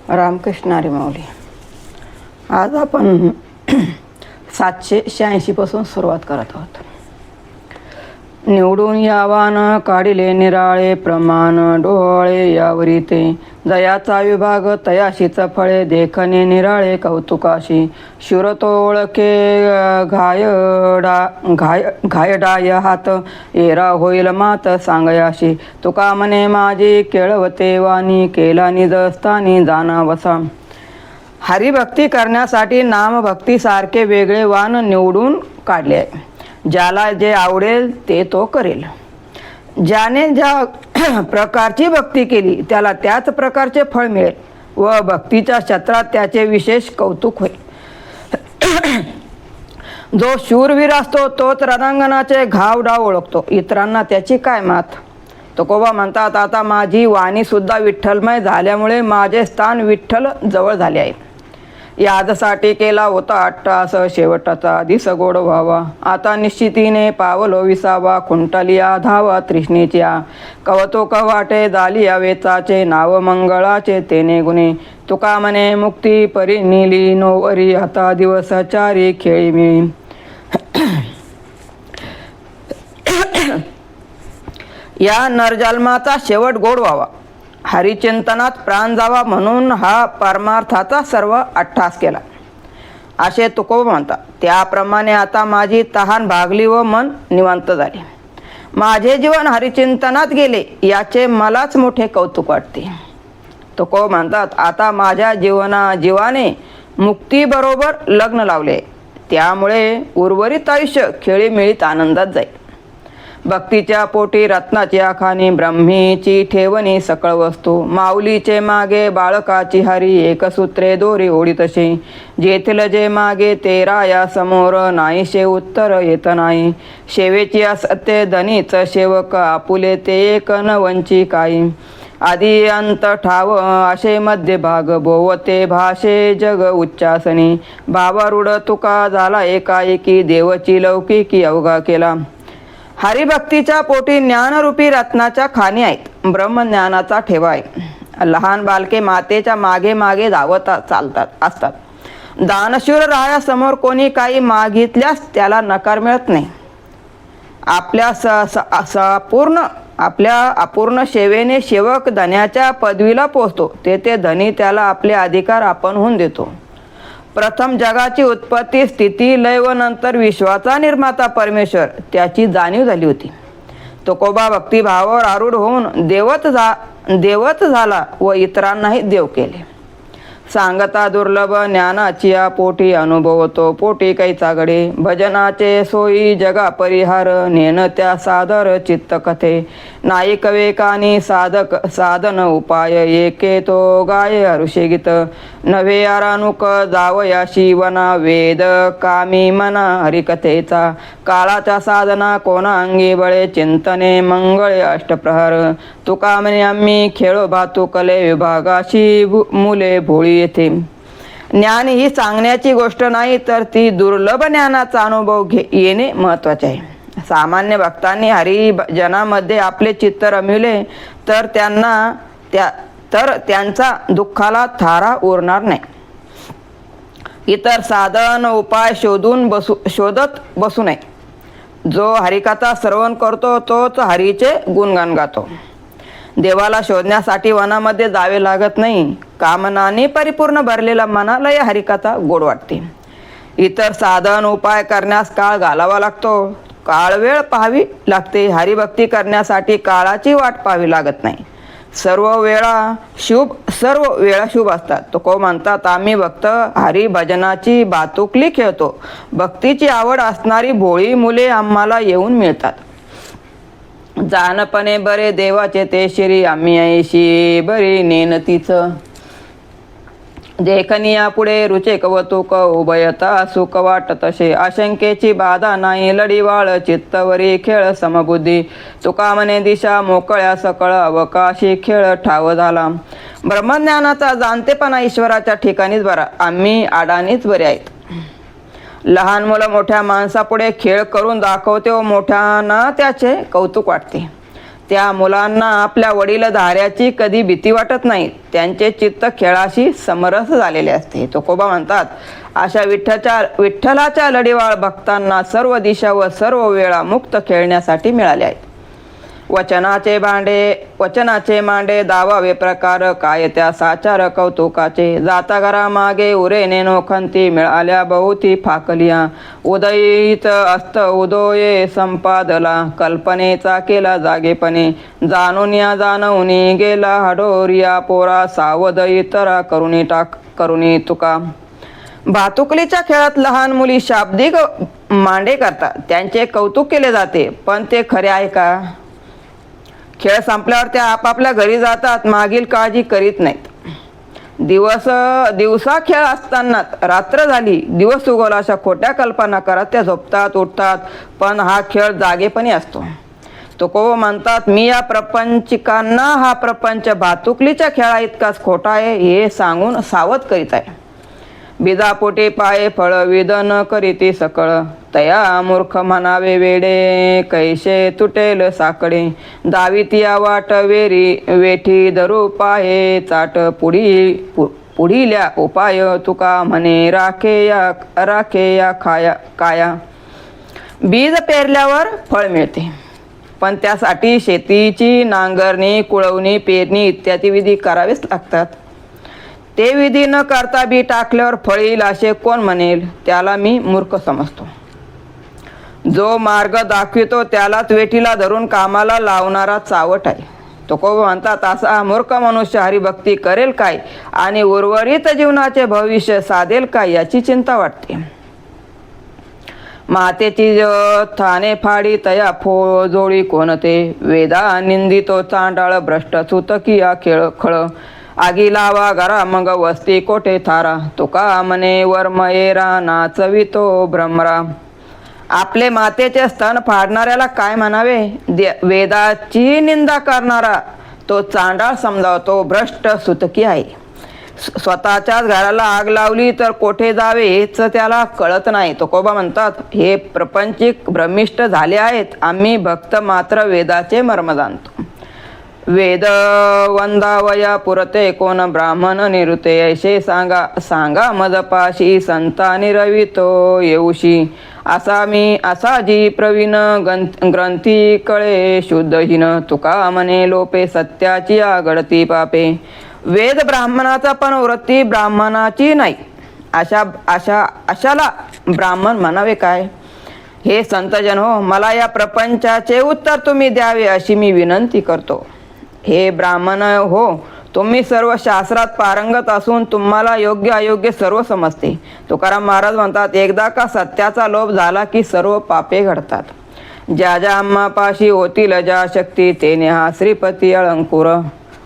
रामकृष्ण हरी माऊली. आज आपण 786 पासून सुरुवात करत आहोत. निवडून यावान काढिले निराळे प्रमाण डोळे यावरी ते दयाचा विभाग तयाशीच फळे देखणे निराळे कौतुकाशी शूर तो ओळखे घायडाय हात येरा होईल मात सांगयाशी तुका म्हणे माझी केळवते वाणी केला निजस्थानी जाना वसा. हरिभक्ती करण्यासाठी नामभक्ती सारखे वेगळे वाण निवडून काढले आहे. ज्याला जे आवडेल ते तो करेल. ज्याने ज्या प्रकारची भक्ती केली त्याला त्याच प्रकारचे फळ मिळेल व भक्तीच्या क्षेत्रात त्याचे विशेष कौतुक होईल. जो शूरवीर असतो तोच रणांगणाचे घावडाव ओळखतो, इतरांना त्याची काय मात. तुकोबा म्हणतात, आता माझी वाणी सुद्धा विठ्ठलमय झाल्यामुळे माझे स्थान विठ्ठल जवळ झाले आहे. यादसाठी केला होता अट्टास शेवटाचा दिस गोड व्हावा. आता निश्चितीने पावलो विसावा खुंटलिया धावा तृष्णेच्या कवतुक वाटे झालिया वेचाचे नाव मंगळाचे तेने गुणे तुका म्हणे मुक्ती परी नीली नोवरी आता दिवस चारी खेळी मिळी. या नरजन्माचा शेवट गोड व्हावा, हरिचिंतनात प्राण जावा म्हणून हा परमार्थाचा सर्व अट्टास केला असे तुकोबा म्हणतात. त्याप्रमाणे आता माझी तहान भागली व मन निवांत झाले. माझे जीवन हरिचिंतनात गेले याचे मलाच मोठे कौतुक वाटते. तुकोबा म्हणतात, आता माझ्या जीवाने मुक्तीबरोबर लग्न लावले, त्यामुळे उर्वरित आयुष्य खेळीमेळीत आनंदात जाईल. भक्तीच्या पोटी रत्नाची आखानी ब्रह्मीची ठेवणी सकळ वस्तू माऊलीचे मागे बाळकाची हरी एकसूत्रे दोरी ओढी तशी जेथील जे मागे ते राया समोर नाहीशे उत्तर येत नाही. शेवेची असत्य धनीच सेवक आपुले ते एक न वंची काही आधी अंत ठाव असे मध्य भाग बोवते भाषे जग उच्चासनी भावारूढ तुका झाला एकाएकी देवची लौकिकी अवघा केला. हरिभक्तीच्या पोटी ज्ञानरूपी रत्नाच्या खाणी आहेत. ब्रह्मज्ञानाचा ठेवा आहे. लहान बालके मातेच्या मागे मागे धावत असतात. दानशूर रायासमोर कोणी काही मागितल्यास त्याला नकार मिळत नाही. आपल्या अपूर्ण सेवेने सेवक धन्याच्या पदवीला पोचतो. तेथे धनी त्याला आपले अधिकार आपणहून देतो. प्रथम जगाची उत्पत्ती स्थिती लय व नंतर विश्वाचा निर्माता परमेश्वर त्याची जाणीव झाली होती. तुकोबा भक्तिभावावर आरूढ होऊन देवच झाला व इतरांनाही देव केले. सांगता दुर्लभ ज्ञानाची या पोटी अनुभवतो पोटी कैचा गडे भजनाचे सोयी जगा परिहार नेन त्या सादर चित्तकथे नाही कवेकानी साधन उपाय एके तो गाय हरुषे गीत नव्हे आरानुक जावया शिवना वेद कामी मना हरिकथेचा काळाच्या साधना कोणा अंगी बळे चिंतने मंगळे अष्टप्रहर तुका म्हणे आम्ही खेळो भातुकले विभागाशी मुले भोळी येथे. ज्ञान ही सांगण्याची गोष्ट नाही तर ती दुर्लभ ज्ञानाचा अनुभव येणे महत्वाचे आहे. सामान्य भक्तांनी हरिजनामध्ये आपले चित्त रमविले तर त्यांचा दुःखाला थारा उरणार नाही. इतर साधन उपाय शोधत बसू नये. जो हरिकथा श्रवण करतो तोच हरीचे गुणगान गातो. देवाला शोधण्यासाठी वनामध्ये जावे लागत नाही. कामनाने परिपूर्ण भरलेला मनाला या हरिकथा गोड वाटते. इतर साधन उपाय करण्यास काळ घालावा लागतो, काळ वेळ पाहावी लागते. हरिभक्ती करण्यासाठी काळाची वाट पाहावी लागत नाही. सर्व वेळा शुभ असतात. तुकोबा म्हणतात, आम्ही भक्त हरिभजनाची बातुकली खेळतो. भक्तीची आवड असणारी भोळी मुले आम्हाला येऊन मिळतात. जानपणे बरे देवाचे ते शिरी आम्ही ऐशी बरी नेनतीच देखनिया पुढे रुचे कवतुक उभयता सुख वाटत असे आशंकेची बाधा नाही लढीवाळ चित्तवरी खेळ समबुद्धी तुका म्हणे दिशा मोकळ्या सकळ अवकाशी खेळ ठाव झाला. ब्रह्मज्ञानाचा जाणतेपणा ईश्वराच्या ठिकाणीच बरा, आम्ही अडाणीच बरे आहेत. लहान मुलं मोठ्या माणसापुढे खेळ करून दाखवते व मोठ्यांना त्याचे कौतुक वाटते. त्या मुलांना आपल्या वडीलधाऱ्याची कधी भीती वाटत नाही. त्यांचे चित्त खेळाशी समरस झालेले असते. तुकोबा म्हणतात, अशा विठ्ठलाच्या लढीवाळ भक्तांना सर्व दिशा व सर्व वेळा मुक्त खेळण्यासाठी मिळाल्या आहेत. वचनाचे मांडे दावावे प्रकार, काय त्या साचार कौतुकाचे. जाता घरा मागे उरेने नोखंती, मिळाल्या बहुती फाकलिया. उदयित अस्त उदोये संपादला, कल्पनेचा केला जागेपणे. जाणून गेला हडोरिया, पोरा सावध इतरा करुणी तुका. भातुकलीच्या खेळात लहान मुली शाब्दिक मांडे करतात, त्यांचे कौतुक केले जाते, पण ते खरे आहे का? खेळ संपल्यावर त्या आपापल्या घरी जातात, मागील काळजी करीत नाहीत. दिवसा खेळ असताना रात्र झाली, दिवस उगवला अशा खोट्या कल्पना करत त्या झोपतात, उठतात, पण हा खेळ जागेपणी असतो. तुकोबा म्हणतात, मी या प्रपंचिकांना हा प्रपंच भातुकलीच्या खेळा इतकाच खोटा आहे हे सांगून सावध करीत आहे. बिदापोटे पाये फळ विदन करीती सकळ, तया मूर्ख म्हणावे वेडे, कैसे तुटेल साकडे. दावितिया वाट वेठी धरू पाये चाट, पुढील्या उपाय तुका म्हणे राखे या काया. बीज पेरल्यावर फळ मिळते, पण त्यासाठी शेतीची नांगरणी, कुळवणी, पेरणी इत्यादी विधी करावेच लागतात. ते विधी न करता बी टाकल्यावर फळ येईल असे कोण म्हणेल? त्याला मी मूर्ख समजतो. जो मार्ग दाखवितो त्यालाच वेठीला धरून कामाला लावणारा चावट आहे. तुकोबा म्हणतात, असा मूर्ख मनुष्य हरिभक्ती करेल काय आणि उर्वरित जीवनाचे भविष्य साधेल काय याची चिंता वाटते. मातेची थाने फाडी तया जोळी कोणते, वेदा निंदितो चांडाळ भ्रष्ट सुतकिया खेळ खळ. आगी लावा घरा मग वस्ती कोठे थारा, तुका म्हणे वर्मयेरा नाचवितो भ्रमरा. आपले मातेचे स्तन फाडणाऱ्याला काय म्हणावे? वेदाची निंदा करणारा तो चांडाळ समजावतो, भ्रष्ट सुतकी आहे. स्वतःच्याच घराला आग लावली तर कोठे जावे हेच त्याला कळत नाही. तुकोबा म्हणतात, हे प्रपंचिक भ्रमिष्ट झाले आहेत. आम्ही भक्त मात्र वेदाचे मर्म जाणतो. वेद वंदावया पुरते कोण ब्राह्मण निरुते, ऐसे सांगा मदपाशी संतानी रवितो येऊशी. असा जी प्रवीण ग्रंथी कळे शुद्धहीन, तुका म्हणे लोपे सत्याची आगडती पापे. वेद ब्राह्मणाचा पण वृत्ती ब्राह्मणाची नाही, अशाला ब्राह्मण म्हणावे काय? हे संतजन हो, मला या प्रपंचाचे उत्तर तुम्ही द्यावे अशी मी विनंती करतो. हे ब्राह्मण हो, तुम्ही सर्व शास्त्रात पारंगत असून तुम्हाला योग्य अयोग्य सर्व समजते. तुकाराम महाराज म्हणतात, एकदा का सत्याचा लोभ झाला की सर्व पापे घडतात. ज्या आम्हापाशी होतील ज्या शक्ती, तेने हा श्रीपती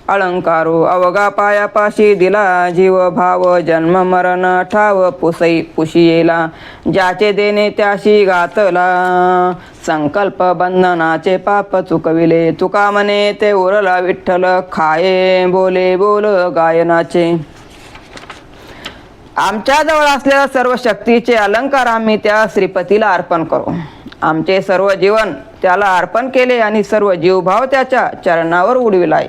अलंकारो. अवघा पायापाशी दिला जीव भाव, जन्म मरण ठाव पुशियेला. ज्याचे देणे त्याशी घातला, संकल्प बंधनाचे पाप चुकविले. तुका म्हणे ते उरला विठ्ठल, खाये बोले बोल गायनाचे. आमच्याजवळ असलेल्या सर्व शक्तीचे अलंकार आम्ही त्या श्रीपतीला अर्पण करू. आमचे सर्व जीवन त्याला अर्पण केले आणि सर्व जीवभाव त्याच्या चरणावर उडविलाय.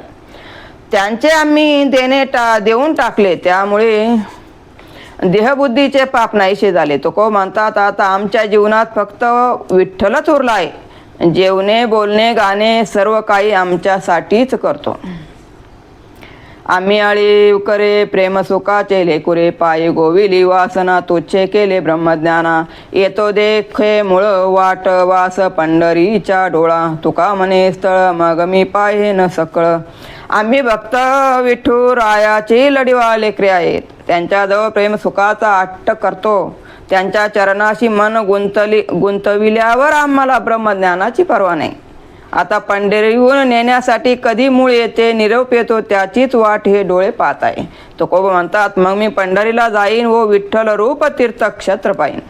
त्यांचे आम्ही देऊन टाकले, त्यामुळे देहबुद्धीचे पाप नाहीसे झाले. तुकोबा म्हणतात, आता आमच्या जीवनात फक्त विठ्ठलच उरला आहे. जेवणे, बोलणे, गाणे सर्व काही आमच्यासाठीच करतो. आम्ही आळी करे प्रेम सुखाचे लेकुरे, पायी गोविली वासना तुच्छे केले ब्रह्मज्ञाना. येतो देखे मूळ वाट वास पंढरीच्या डोळा, तुका म्हणे स्थळ मग मी पाहेन सकळ. आम्ही भक्त विठुरायाची लढीवाळ लेकरे आहेत. त्यांच्याजवळ प्रेम सुखाचा अट्ट करतो. त्यांच्या चरणाशी मन गुंतविल्यावर आम्हाला ब्रह्मज्ञानाची पर्वा नाही. आता पंढरीहून नेण्यासाठी कधी मूळ येते, निरोप येतो, त्याचीच वाट हे डोळे पाहत आहे. तुकोबा म्हणतात, मग मी पंढरीला जाईन व विठ्ठल रूप तीर्थक्षेत्र पाहीन.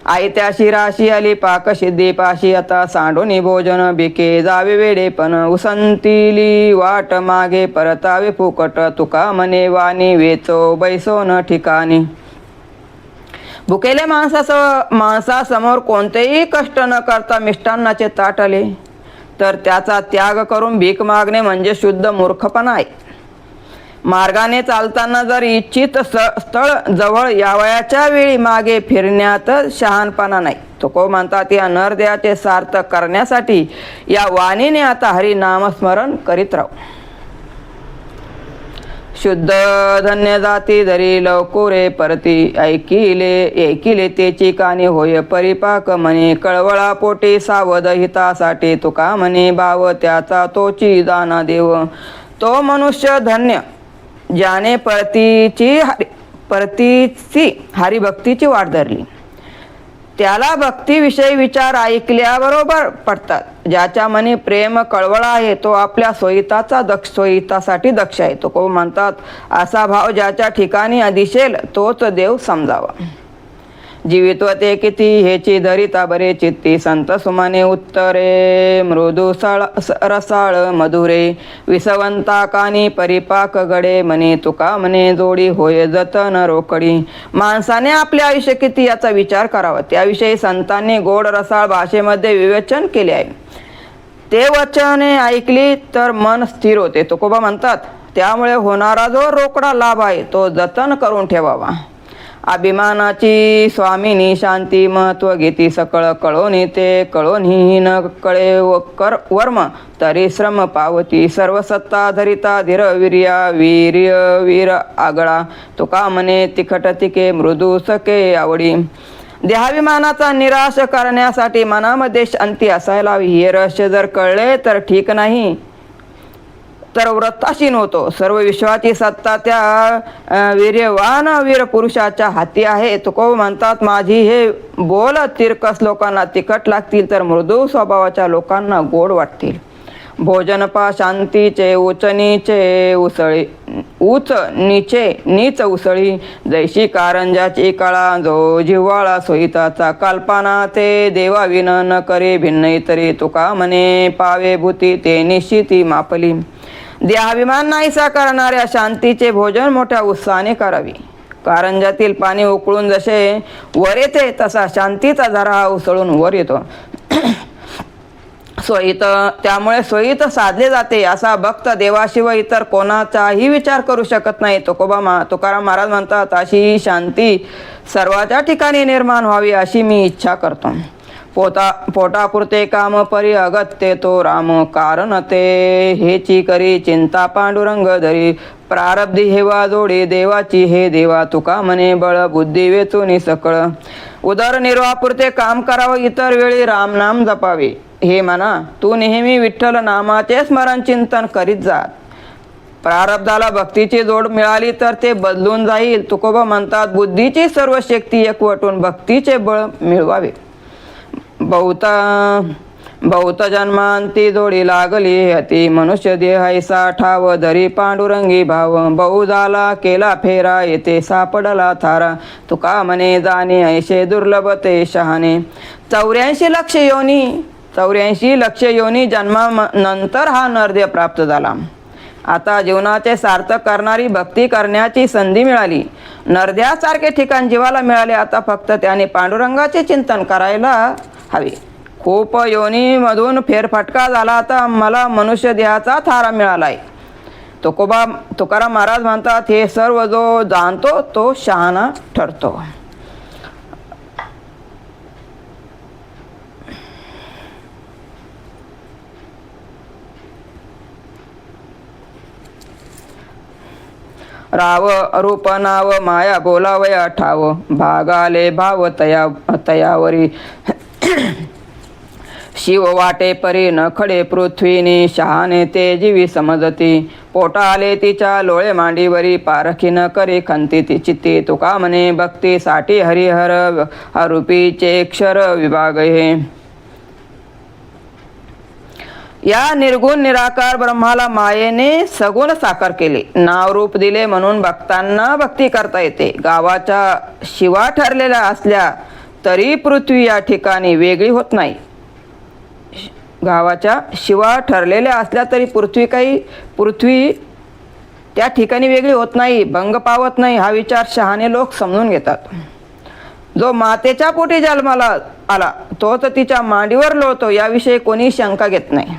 आई त्याशी राशी आली पाकसिद्धी पाशी, आता सांडोनी भोजन बिके जावे वेडे पण. उसंतिली वाट मागे परतावे फुकट, तुका म्हणे वाणी वेचो बैसोन ठिकाणी. भुकेले माणसासमोर कोणतेही कष्ट न करता मिष्टान्नाचे ताट आले. तर त्याचा त्याग करून भीक मागणे म्हणजे शुद्ध मूर्खपणा आहे. मार्गाने चालताना जर इच्छित स्थळ जवळ यावयाच्या वेळी मागे फिरण्यात शहाणपणा नाही. तुकोबा म्हणतात या नरदेहाचे सार्थक करण्यासाठी या वाणीने आता हरी नामस्मरण करीत राहू. शुद्ध धन्य जाती धरी लवकुरे परती ऐकिले तेची कानी होय परिपाक म्हणे कळवळा पोटी सावध हितासाठी तुका म्हणे भाव त्याचा तोची दाना देव. तो मनुष्य धन्य ज्याने परतीची हरिभक्तीची वाट धरली. त्याला भक्तीविषयी विचार ऐकल्याबरोबर पडतात. ज्याच्या मनी प्रेम कळवळा आहे तो आपल्या सोयीतासाठी दक्ष आहे. तुकोबा म्हणतात असा भाव ज्याच्या ठिकाणी दिसेल तोच देव समजावा. जीवित्वते किती हेची धरिता बरे चित्ती संत सुमाने उत्तरे मृदू रसाळ मधुरे विसवंता कानी परिपाक गडे म्हणे तुका म्हणे जोडी होय जतन रोकडी. माणसाने आपले आयुष्य किती याचा विचार करावा. त्याविषयी संतांनी गोड रसाळ भाषेमध्ये विवेचन केले आहे. ते वचने ऐकली तर मन स्थिर होते. तुकोबा म्हणतात त्यामुळे होणारा जो रोकडा लाभ आहे तो जतन करून ठेवावा. अभिमानाची स्वामिनी शांती महत्व घेती सकळ कळोनी ते कळोनी न कळे वर्म तरी श्रम पावती सर्व सत्ता धरिता धीर वीर आगळा तुका म्हणे तिखट तिके मृदू सके आवडी. देहाभिमानाचा निराश करण्यासाठी मनामध्ये शांती असायला हवी. हे रहस्य जर कळले तर ठीक नाही तर व्रताशीन होतो. सर्व विश्वाची सत्ता त्या वीर्यवान वीर पुरुषाच्या हाती आहे. तुकोबा म्हणतात माझी हे बोल तिरकस लोकांना तिखट लागतील तर मृदू स्वभावाच्या लोकांना गोड वाटतील. भोजनपा शांतीचे उच नीच उसळी जैशी कारंजाची कळा जो जिव्हाळा सोयीताचा कल्पना ते देवाविन न करे भिन्न इतरी तुका म्हणे पावे भूती ते निश्चिती मापली. देहाभिमान नाहीसा करणाऱ्या शांतीचे भोजन मोठ्या उत्साहाने करावे. कारंजातील पाणी उकळून जसे वर येते तसा शांतीचा झरा उसळून वर येतो. त्यामुळे सोयीत साधले जाते. असा भक्त देवाशिवाय इतर कोणाचाही विचार करू शकत नाही. तुकाराम महाराज म्हणतात अशी शांती सर्वाच्या ठिकाणी निर्माण व्हावी अशी मी इच्छा करतो. पोटापुरते काम परी अगत्य तो राम कारण ते हेची करी चिंता पांडुरंग धरी प्रारब्धी हेवा जोडी देवाची हे देवा तुका म्हणे बळ बुद्धी वेचूनी सकळ. उदरनिर्वाहापुरते काम करावं इतर वेळी रामनाम जपावे. हे म्हणा तू नेहमी विठ्ठल नामाचे स्मरण चिंतन करीत जा. प्रारब्धाला भक्तीची जोड मिळाली तर ते बदलून जाईल. तुकोबा म्हणतात बुद्धीची सर्व शक्ती एकवटून भक्तीचे बळ मिळवावे. बहुत जन्मांती जोडी लागली हती मनुष्य देहायसा ठाव धरी पांडुरंगी भाव. बहु झाला केला फेरा येथे सापडला थारा तुका म्हणे जाणे ऐशे दुर्लभ ते शहाणे. 84 लक्ष योनी जन्मानंतर हा नरदेह प्राप्त झाला. आता जीवनाचे सार्थक करणारी भक्ती करण्याची संधी मिळाली. नरदेहासारखे ठिकाण जीवाला मिळाले. आता फक्त त्याने पांडुरंगाचे चिंतन करायला हवे. खूप योनीमधून फेरफटका झाला. आता मला मनुष्य देहाचा थारा मिळाला आहे. तुकाराम महाराज म्हणतात हे सर्व जो जाणतो तो शहाणा ठरतो. राव रूप नाव माया बोलावया ठाव भागाले भाव तयावरी शिव वाटे परी न खडे पृथ्वीनी शहाणे ते जीवी समजती. पोटाले तिच्या लोळे मांडीवरी पारखी न करे खंती ती चित्ती तुका म्हणे भक्तीसाठी हरिहर अरूपीचे क्षर विभाग हे. या निर्गुण निराकार ब्रह्माला मायेने सगुण साकार केले. नाव रूप दिले म्हणून भक्तांना भक्ती करता येते. गावाच्या शिवा ठरलेल्या असल्या तरी पृथ्वी या ठिकाणी वेगळी होत नाही. गावाच्या शिवा ठरलेल्या असल्या तरी पृथ्वी त्या ठिकाणी वेगळी होत नाही, भंग पावत नाही. हा विचार शहाणे लोक समजून घेतात. जो मातेच्या पोटी जन्माला आला तोच तिच्या मांडीवर लोळतो याविषयी कोणी शंका घेत नाही.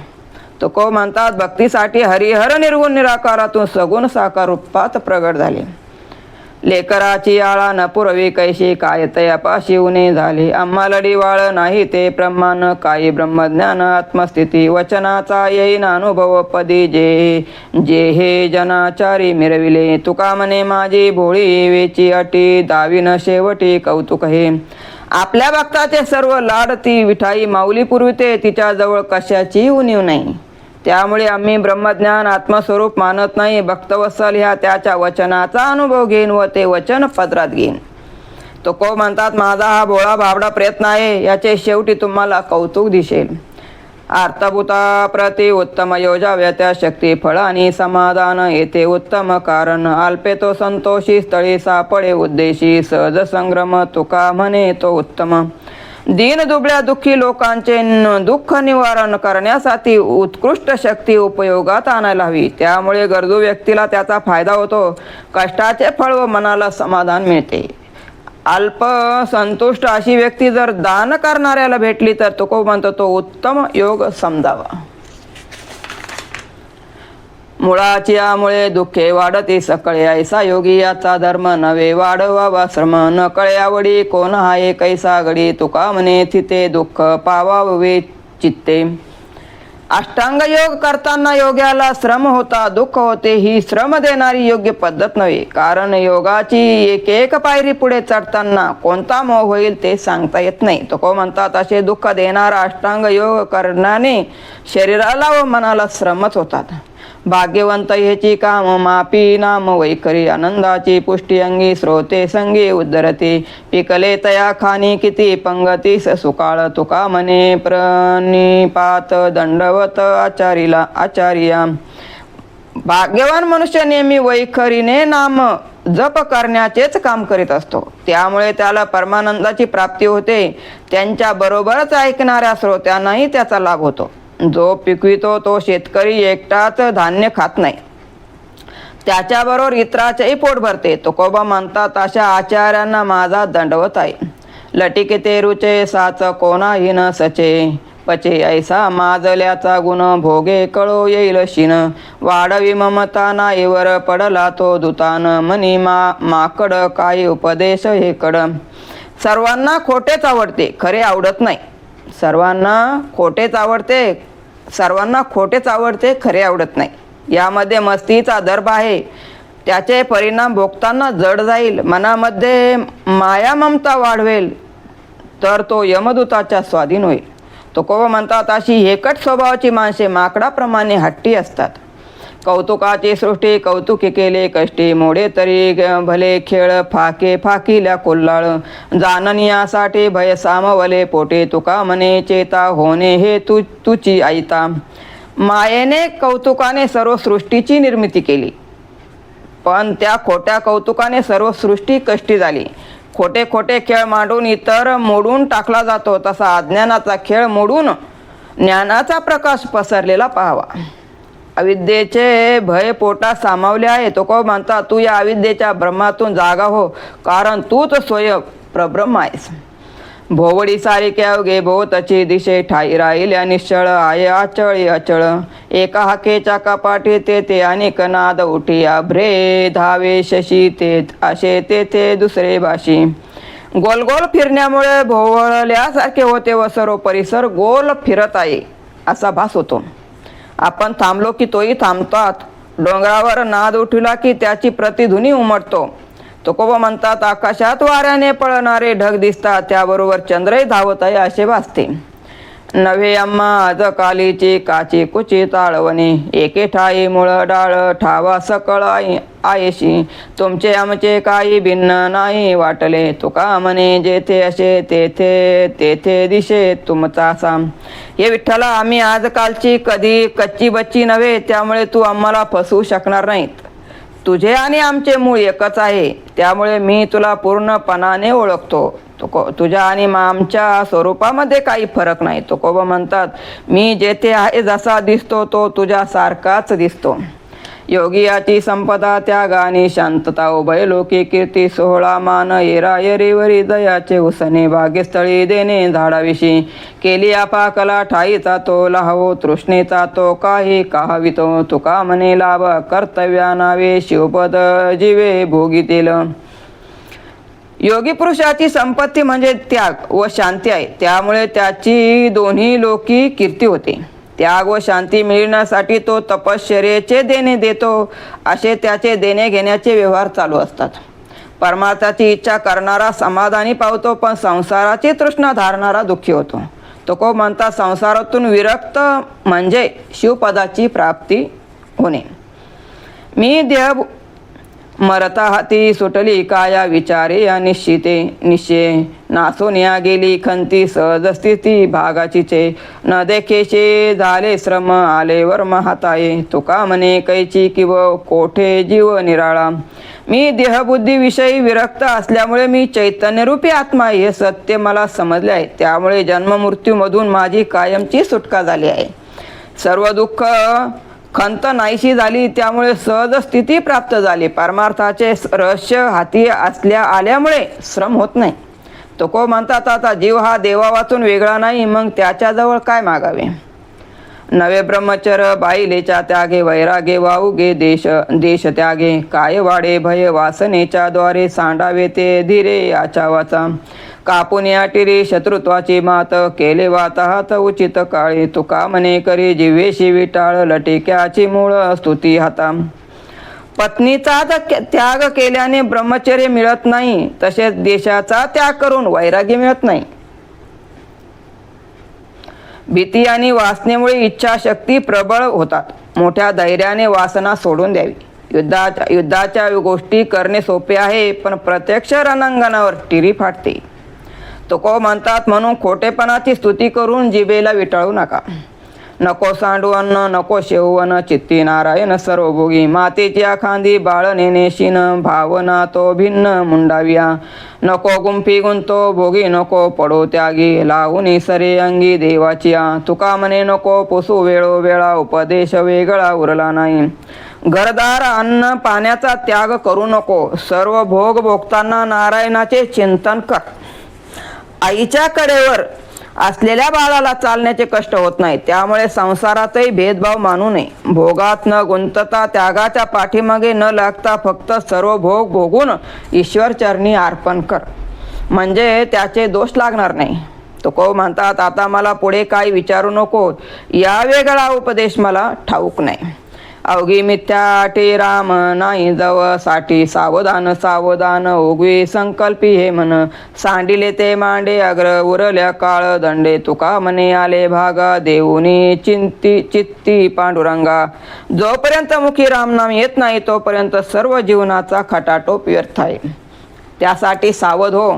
तुकोबा म्हणतात भक्तीसाठी हरिहर निर्गुण निराकारातून सगुण साकार रूपात प्रगट झाले. लेकराची आळा न पुरवी कैशी काय तयापाशी उणे झाले. आम्हा लढीवाळ नाही ते प्रमाण काही ब्रह्मज्ञान आत्मस्थिती वचनाचा येईन अनुभव पदी जे जे हे जनाचारी मिरविले. तुका म्हणे माझी भोळी वेची अटी दावीन शेवटी कौतुक हे. आपल्या भक्ताचे सर्व लाड ती विठाई माऊली पुरविते तिच्याजवळ कशाची उणीव नाही. त्यामुळे आम्ही ब्रह्मज्ञान आत्मस्वरूप मानत नाही. भक्तवत्सल ह्या त्याच्या वचनाचा अनुभव घेईन व ते वचन पदरात घेईन. तुकोबा म्हणतात माझा हा भोळा भाबडा प्रयत्न आहे याचे शेवटी तुम्हाला कौतुक दिसेल. अर्थभूता प्रति उत्तम योजाव्या त्या शक्ती फळ आणि समाधान येथे उत्तम कारण. अल्पे तो संतोषी स्थळी सापडे उद्देशी सहज संग्रम तुका म्हणे तो उत्तम. दीन दुबळ्या दुःखी लोकांचे दुःख निवारण करण्यासाठी उत्कृष्ट शक्ती उपयोगात आणायला हवी. त्यामुळे गरजू व्यक्तीला त्याचा फायदा होतो. कष्टाचे फळ व मनाला समाधान मिळते. अल्प संतुष्ट अशी व्यक्ती जर दान करणाऱ्याला भेटली तर तुकोबा म्हणतो तो उत्तम योग समजावा. मुळाची यामुळे दुःखे वाढती सकळे ऐसा योगी याचा धर्म नवे वाढवावा श्रम. न कळे आवडी कोण हाय कैसा गडी तुका म्हणे तिथे दुःख पावावे चित्ते. अष्टांग योग करताना योग्याला श्रम होता दुःख होते ही श्रम देणारी योग्य पद्धत नव्हे. कारण योगाची एक एक पायरी पुढे चढताना कोणता मोह होईल ते सांगता येत नाही. तुकोबा म्हणतात असे दुःख देणारा अष्टांग योग करण्याने शरीराला व मनाला श्रमच होतात. भाग्यवंत ह्याची काम मापी नाम वैखरी आनंदाची पुष्टी अंगी श्रोते संगी उद्धरते. पिकले तया खानी किती पंगतीस सुकाळ तुका म्हणे प्रणिपात दंडवत आचारीला आचार्या. भाग्यवान मनुष्य नेहमी वैखरीने नाम जप करण्याचेच काम करीत असतो. त्यामुळे त्याला परमानंदाची प्राप्ती होते. त्यांच्या बरोबरच ऐकणाऱ्या श्रोत्यांनाही त्याचा लाभ होतो. जो पिकवितो तो शेतकरी एकटाच धान्य खात नाही त्याच्याबरोबर इतराचेही पोट भरते. तुकोबा म्हणतात अशा आचार्यांना माझा दंडवत आहे. लटिके रुचे साच कोणाही न सचे पचे ऐसा माजल्याचा गुण भोगे कळो येईल शिन. वाढवी ममता नाईवर पडला तो दुतान मनी माकड काही उपदेश हे कड. सर्वांना खोटेच आवडते खरे आवडत नाही. सर्वांना खोटेच आवडते खरे आवडत नाही. यामध्ये मस्तीचा दर्भ आहे. त्याचे परिणाम भोगताना जड जाईल. मनामध्ये माया ममता वाढवेल तर तो यमदूताच्या स्वाधीन होईल. तुकोबा म्हणतात अशी हेकट स्वभावाची माणसे माकडाप्रमाणे हट्टी असतात. कौतुकाची सृष्टी कौतुकी केले कष्टी मोडे तरी भले खेळ फाके फाकिल्या कोल्हाळ. जाणण्यासाठी भय सामवले पोटे तुका म्हणे चेता होणे हे तुची ऐता. मायेने कौतुकाने सर्व सृष्टीची निर्मिती केली पण त्या खोट्या कौतुकाने सर्व सृष्टी कष्टी झाली. खोटे खोटे खेळ मांडून इतर मोडून टाकला जातो तसा अज्ञानाचा खेळ मोडून ज्ञानाचा प्रकाश पसरलेला पाहावा. अविद्येचे भय पोटात सामावले आहे. तुकोबा म्हणतात तू या अविद्येच्या ब्रह्मातून जागा हो कारण तूच स्वयं प्रब्रह्म आहेस. भोवडी सारिके अवघे भोवतची दिशे ठाई राहिल्या निश्चळ आहे अचळी अचळ. एका हाकेच्या कपाटी तेथे अनेक नाद उठी अभ्रे धावे शशी ते असे तेथे दुसरे भाषी. गोल गोल फिरण्यामुळे भोवळल्यासारखे होते व सर्व परिसर गोल फिरत आहे असा भास होतो. आपण थांबलो की तोही थांबतात. डोंगरावर नाद उठला की त्याची प्रतिध्वनी उमटतो. तुकोबा म्हणतात आकाशात वाऱ्याने पळणारे ढग दिसतात त्याबरोबर चंद्रही धावत आहे असे भासते. नव्हे अम्मा आज कालीची काची कुची ताळवणी एके ठाई मुळ डाळ ठावा सकळ आयशी. तुमचे आमचे काही भिन्न नाही वाटले तुका म्हणे जेथे असे तेथे तेथे दिशे तुमचा साम. हे विठ्ठला आम्ही आजकालची कधी कच्ची बच्ची नव्हे त्यामुळे तू आम्हाला फसवू शकणार नाहीत. तुझे आणि आमचे मूळ एकच आहे त्यामुळे मी तुला पूर्णपणाने ओळखतो. तुझ्या आणि आमच्या स्वरूपामध्ये काही फरक नाही. तुकोबा म्हणतात मी जेथे आहे जसा दिसतो तो तुझ्या सारखाच दिसतो. योगियाची संपदा त्यागानी शांतता उभय लोकी कीर्ती सोहळा मान येरायरीवरी दयाचे उसने भाग्यस्थळी देणे झाडाविषयी केली आपा कला ठाईचा तो लहावो तृष्णेचा तो काही काहावितो तुका म्हणे लाभ कर्तव्या नावे शिवपद जीवे भोगीतील. योगी पुरुषाची संपत्ती म्हणजे त्याग व शांती आहे. त्यामुळे त्याची दोन्ही लोकी कीर्ती होते. त्याग व शांती मिळण्यासाठी तो तपश्चर्येचे देणे देतो. असे त्याचे देणे घेण्याचे व्यवहार चालू असतात. परमार्थाची इच्छा करणारा समाधानी पावतो, पण संसाराची तृष्णा धारणारा दुःखी होतो. तुकोबा म्हणतात, संसारातून विरक्त म्हणजे शिवपदाची प्राप्ती होणे. मी देह मरता हाती सुटली काया विचारे या निश्चिते निश्चय नासोनिया गेली खंती सहज स्थिती भागाचीचे न देखेशे झाले श्रम आले वर्म हाताये तुका म्हणे कैची किव कोठे जीव निराळा. मी देहबुद्धीविषयी विरक्त असल्यामुळे मी चैतन्यरूपी आत्मा हे सत्य मला समजले आहे. त्यामुळे जन्ममृत्यूमधून माझी कायमची सुटका झाली आहे. सर्व दुःख खंत नाहीशी झाली. त्यामुळे सहज स्थिती प्राप्त झाली. परमार्थाचे रहस्य हाती आल्यामुळे श्रम होत नाही. तुकोबा म्हणतात, आता जीव हा देवावाचून वेगळा नाही, मग त्याच्याजवळ काय मागावे. नवे ब्रह्मचर बाईलेच्या त्यागे वैरागे वाऊगे देश त्यागे काय वाडे भय वासनेच्या द्वारे सांडावे ते धीरे याच्या वाचा कापून या टिरी शत्रुत्वाची मात केले वाताहात उचित काळे तुका म्हणे करी जिवेशी विटाळ लटिक्याची मूळ स्तुती हाता. पत्नीचा त्याग केल्याने ब्रह्मचर्य मिळत नाही, तसेच देशाचा त्याग करून वैराग्य मिळत नाही. भीती आणि वासनेमुळे इच्छाशक्ती प्रबळ होतात. मोठ्या धैर्याने वासना सोडून द्यावी. युद्धाच्या गोष्टी करणे सोपे आहे, पण प्रत्यक्ष रणांगणावर टिरी फाटते. तुकोबा म्हणतात, म्हणून खोटेपणाची स्तुती करून जिभेला विटाळू नका. नको सांडू अन्न नको शेववन चित्ती नारायण सर्वभोगी मातेच्या खांदी बाळ नेणे शिन भावना तो भिन्न मुंडाविया नको गुंफी गुंतो भोगी नको पडो त्यागी लावून सरे अंगी देवाचिया तुका म्हणे नको पुसू वेळोवेळा उपदेश वेगळा उरला नाही. घरदार अन्न पाण्याचा त्याग करू नको. सर्व भोग भोगताना नारायणाचे चिंतन कर. आईच्या कडेवर असलेल्या बाळाला चालण्याचे कष्ट होत नाही. त्यामुळे संसारातही भेदभाव मानू नये. भोगात न गुंतता त्यागाच्या पाठीमागे न लागता फक्त सर्व भोग भोगून ईश्वर चरणी अर्पण कर, म्हणजे त्याचे दोष लागणार नाही. तुकोबा म्हणतात, आता मला पुढे काही विचारू नको. या वेगळा उपदेश मला ठाऊक नाही. अवघी मिथ्याटे राम नाही जव साठी सावधान सावधान ओगवी संकल्पी हे मन सांडिले ते मांडे अग्र उरल्या काळ दंडे तुका म्हणे आले भागा देऊनी चित्ती पांडुरंगा. जोपर्यंत मुखी रामनाम येत नाही तोपर्यंत सर्व जीवनाचा खटाटोप व्यर्थ आहे. त्यासाठी सावध हो.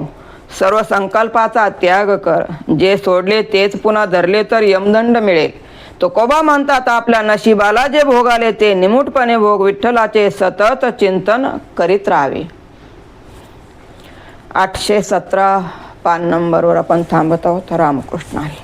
सर्व संकल्पाचा त्याग कर. जे सोडले तेच पुन्हा धरले तर यमदंड मिळेल. तुकोबा म्हणतात, आपल्या नशिबाला जे भोगाले ते निमूटपणे भोग. विठ्ठलाचे सतत चिंतन करीत राहावे. 817 पान नंबरवर आपण थांबत आहोत. रामकृष्ण हरी.